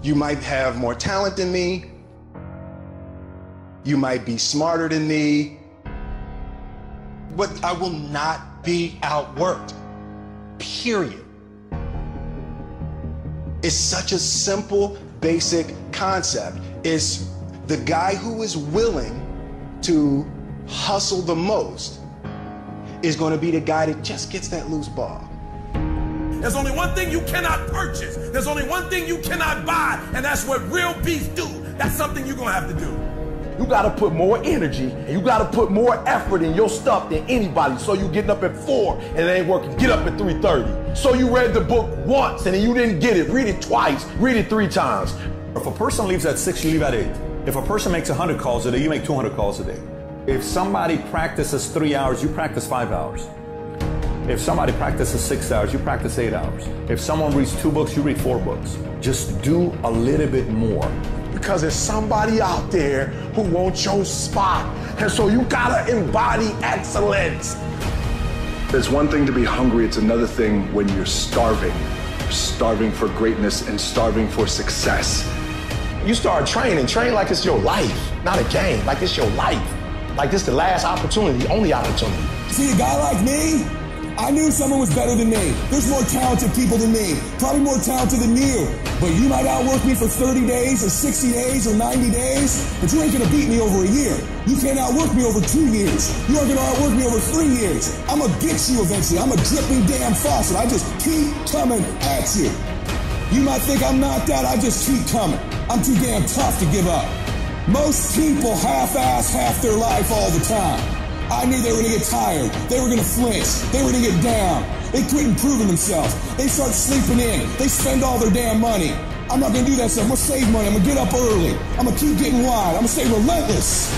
You might have more talent than me. You might be smarter than me. But I will not be outworked. Period. It's such a simple, basic concept. It's the guy who is willing to hustle the most is going to be the guy that just gets that loose ball. There's only one thing you cannot purchase. There's only one thing you cannot buy, and that's what real beef do. That's something you're going to have to do. You got to put more energy and you got to put more effort in your stuff than anybody. So you getting up at 4 and it ain't working. Get up at 3:30. So you read the book once and then you didn't get it. Read it twice. Read it 3 times. If a person leaves at 6, you leave at 8. If a person makes 100 calls a day, you make 200 calls a day. If somebody practices 3 hours, you practice 5 hours. If somebody practices 6 hours, you practice 8 hours. If someone reads 2 books, you read 4 books. Just do a little bit more. Because there's somebody out there who wants your spot. And so you gotta embody excellence. There's one thing to be hungry, it's another thing when you're starving. You're starving for greatness and starving for success. You start training, train like it's your life, not a game, like it's your life. Like this the last opportunity, only opportunity. See, a guy like me, I knew someone was better than me. There's more talented people than me, probably more talented than you. But you might outwork me for 30 days or 60 days or 90 days, but you ain't gonna beat me over a year. You can't outwork me over 2 years. You aren't gonna outwork me over 3 years. I'm gonna get you eventually. I'm a dripping damn faucet. I just keep coming at you. You might think I'm not that, I just keep coming. I'm too damn tough to give up. Most people half-ass half their life all the time. I knew they were gonna get tired. They were gonna flinch. They were gonna get down. They quit improving themselves. They start sleeping in. They spend all their damn money. I'm not gonna do that stuff. I'm gonna save money. I'm gonna get up early. I'm gonna keep getting wide. I'm gonna stay relentless.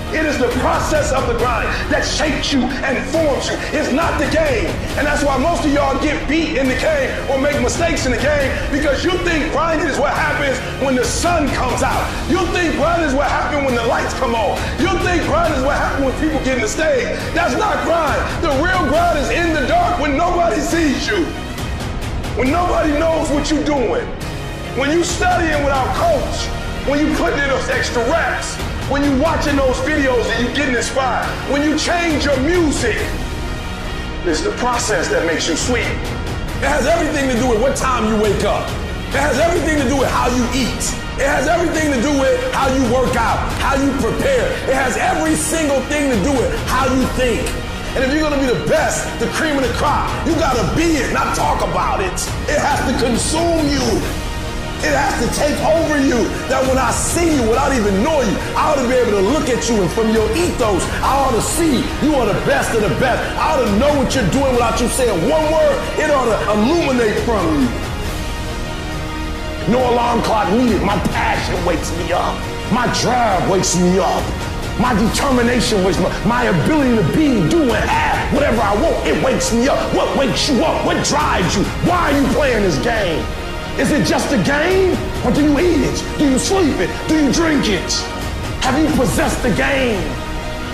It is the process of the grind that shapes you and forms you. It's not the game. And that's why most of y'all get beat in the game or make mistakes in the game because you think grinding is what happens when the sun comes out. You think grinding is what happens when the lights come on. You think grinding is what happens when people get in the stage. That's not grind. The real grind is in the dark when nobody sees you. When nobody knows what you're doing. When you studying without coach. When you putting in those extra reps. When you watching those videos and you getting inspired, when you change your music, it's the process that makes you sweet. It has everything to do with what time you wake up. It has everything to do with how you eat. It has everything to do with how you work out, how you prepare. It has every single thing to do with how you think. And if you're gonna be the best, the cream of the crop, you gotta be it, not talk about it. It has to consume you. It has to take over you, that when I see you, without even knowing you, I ought to be able to look at you, and from your ethos, I ought to see you are the best of the best. I ought to know what you're doing without you saying one word. It ought to illuminate from you. No alarm clock needed. My passion wakes me up. My drive wakes me up. My determination wakes me up. My ability to be, do, and have whatever I want, it wakes me up. What wakes you up? What drives you? Why are you playing this game? Is it just a game? Or do you eat it? Do you sleep it? Do you drink it? Have you possessed the game?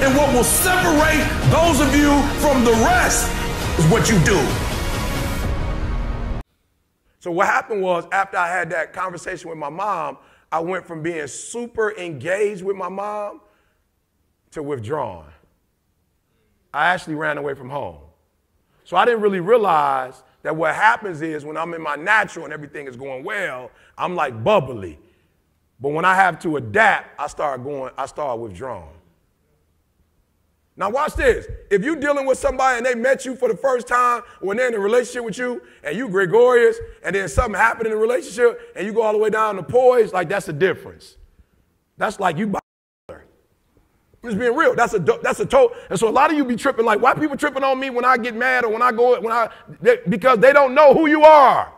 And what will separate those of you from the rest is what you do. So what happened was, after I had that conversation with my mom, I went from being super engaged with my mom to withdrawn. I actually ran away from home. So I didn't really realize that what happens is when I'm in my natural and everything is going well, I'm like bubbly. But when I have to adapt, I start withdrawing. Now watch this. If you're dealing with somebody and they met you for the first time when they're in a relationship with you and you gregarious and then something happened in the relationship and you go all the way down to poise, like that's the difference. That's like you I'm just being real. That's a total. And so a lot of you be tripping like, why people tripping on me when I get mad or because they don't know who you are.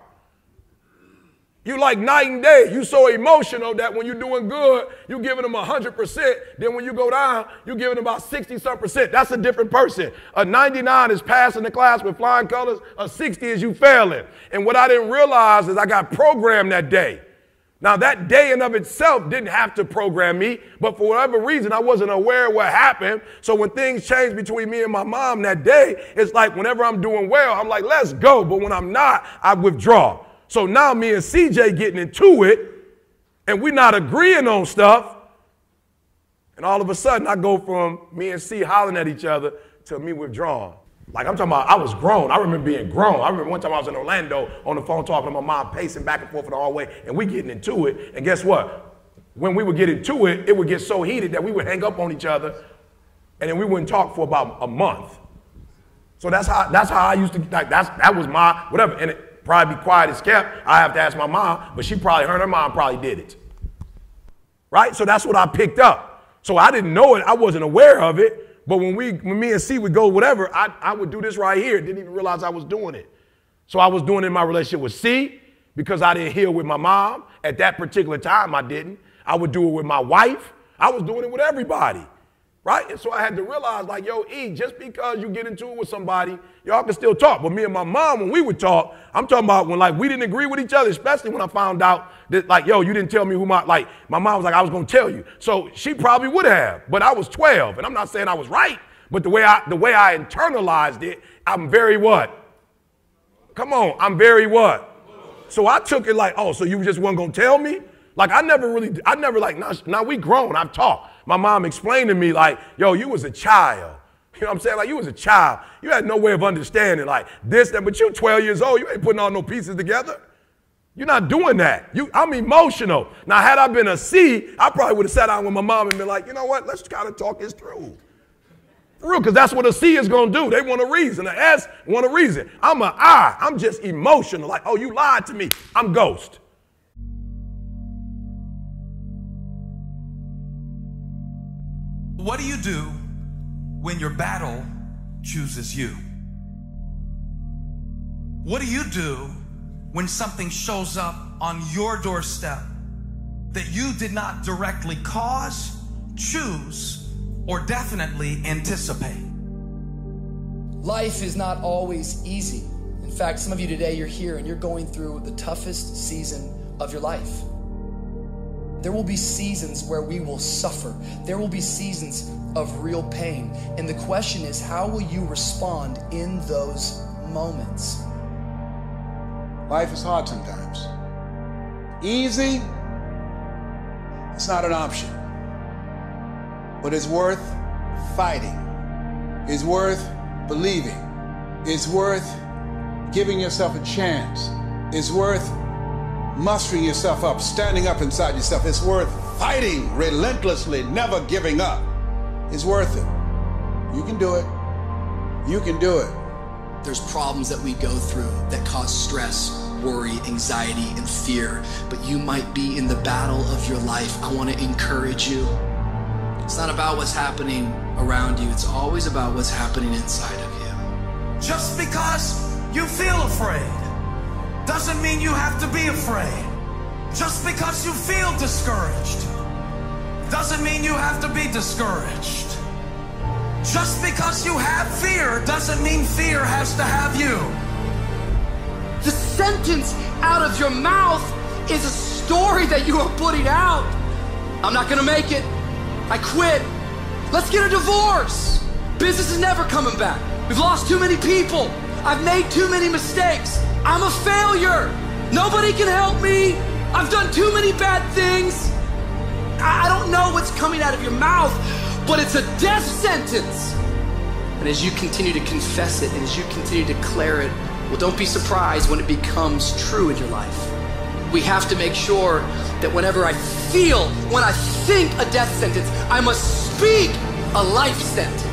You like night and day. You so emotional that when you're doing good, you're giving them 100%. Then when you go down, you're giving them about 60-some%. That's a different person. A 99 is passing the class with flying colors. A 60 is you failing. And what I didn't realize is I got programmed that day. Now, that day in of itself didn't have to program me, but for whatever reason, I wasn't aware of what happened. So when things changed between me and my mom that day, it's like whenever I'm doing well, I'm like, let's go. But when I'm not, I withdraw. So now me and CJ getting into it, and we're not agreeing on stuff. And all of a sudden, I go from me and C hollering at each other to me withdrawing. Like, I'm talking about, I was grown. I remember being grown. I remember one time I was in Orlando on the phone talking to my mom, pacing back and forth in the hallway, and we getting into it. And guess what? When we would get into it, it would get so heated that we would hang up on each other, and then we wouldn't talk for about a month. So that's how I used to, like, that was my, whatever. And it probably be quiet as kept. I have to ask my mom, but her and her mom probably did it. Right? So that's what I picked up. So I didn't know it. I wasn't aware of it. But when me and C would go whatever, I would do this right here. Didn't even realize I was doing it. So I was doing it in my relationship with C because I didn't heal with my mom. At that particular time, I didn't. I would do it with my wife. I was doing it with everybody. Right? And so I had to realize, like, yo, E, just because you get into it with somebody, y'all can still talk. But me and my mom, when we would talk, I'm talking about when, like, we didn't agree with each other, especially when I found out that, like, yo, you didn't tell me who my mom was like, I was going to tell you. So she probably would have, but I was 12. And I'm not saying I was right, but the way I internalized it, I'm very what? Come on, I'm very what? So I took it like, oh, so you just weren't going to tell me? Like, I never like, now we grown, I've talked. My mom explained to me, like, yo, you was a child. You know what I'm saying? Like, you was a child. You had no way of understanding, like, this, that, but you're 12 years old. You ain't putting all no pieces together. You're not doing that. I'm emotional. Now, had I been a C, I probably would have sat down with my mom and been like, you know what? Let's kind of talk this through. For real, because that's what a C is going to do. They want a reason. An S want a reason. I'm an I. I'm just emotional. Like, oh, you lied to me. I'm ghost. What do you do when your battle chooses you? What do you do when something shows up on your doorstep that you did not directly cause, choose, or definitely anticipate? Life is not always easy. In fact, some of you today, you're here and you're going through the toughest season of your life. There will be seasons where we will suffer. There will be seasons of real pain. And the question is, how will you respond in those moments? Life is hard sometimes. Easy, it's not an option. But it's worth fighting. It's worth believing. It's worth giving yourself a chance. It's worth mustering yourself up, standing up inside yourself. It's worth fighting relentlessly, never giving up. It's worth it. You can do it. You can do it. There's problems that we go through that cause stress, worry, anxiety, and fear. But you might be in the battle of your life. I want to encourage you. It's not about what's happening around you. It's always about what's happening inside of you. Just because you feel afraid doesn't mean you have to be afraid. Just because you feel discouraged doesn't mean you have to be discouraged. Just because you have fear doesn't mean fear has to have you. The sentence out of your mouth is a story that you are putting out. I'm not gonna make it. I quit. Let's get a divorce. Business is never coming back. We've lost too many people. I've made too many mistakes. I'm a failure. Nobody can help me. I've done too many bad things. I don't know what's coming out of your mouth, but it's a death sentence. And as you continue to confess it and as you continue to declare it, well, don't be surprised when it becomes true in your life. We have to make sure that whenever I think a death sentence, I must speak a life sentence.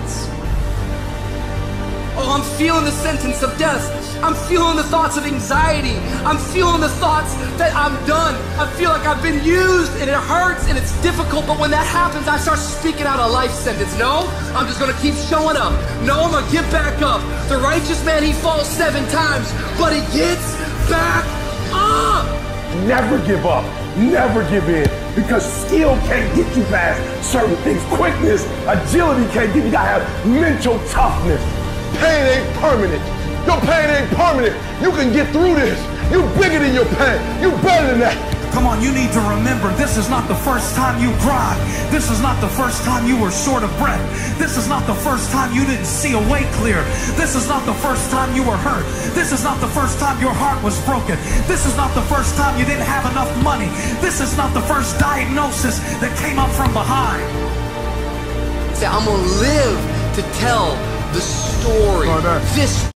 Oh, I'm feeling the sentence of death. I'm feeling the thoughts of anxiety. I'm feeling the thoughts that I'm done. I feel like I've been used and it hurts and it's difficult. But when that happens, I start speaking out a life sentence. No, I'm just gonna keep showing up. No, I'm gonna get back up. The righteous man, he falls 7 times, but he gets back up. Never give up. Never give in. Because skill can't get you past certain things. Quickness, agility can't get you. You gotta have mental toughness. Pain ain't permanent. Your pain ain't permanent. You can get through this. You bigger than your pain. You better than that. Come on, you need to remember, this is not the first time you cried. This is not the first time you were short of breath. This is not the first time you didn't see a way clear. This is not the first time you were hurt. This is not the first time your heart was broken. This is not the first time you didn't have enough money. This is not the first diagnosis that came up from behind. Say, I'm going to live to tell the story. This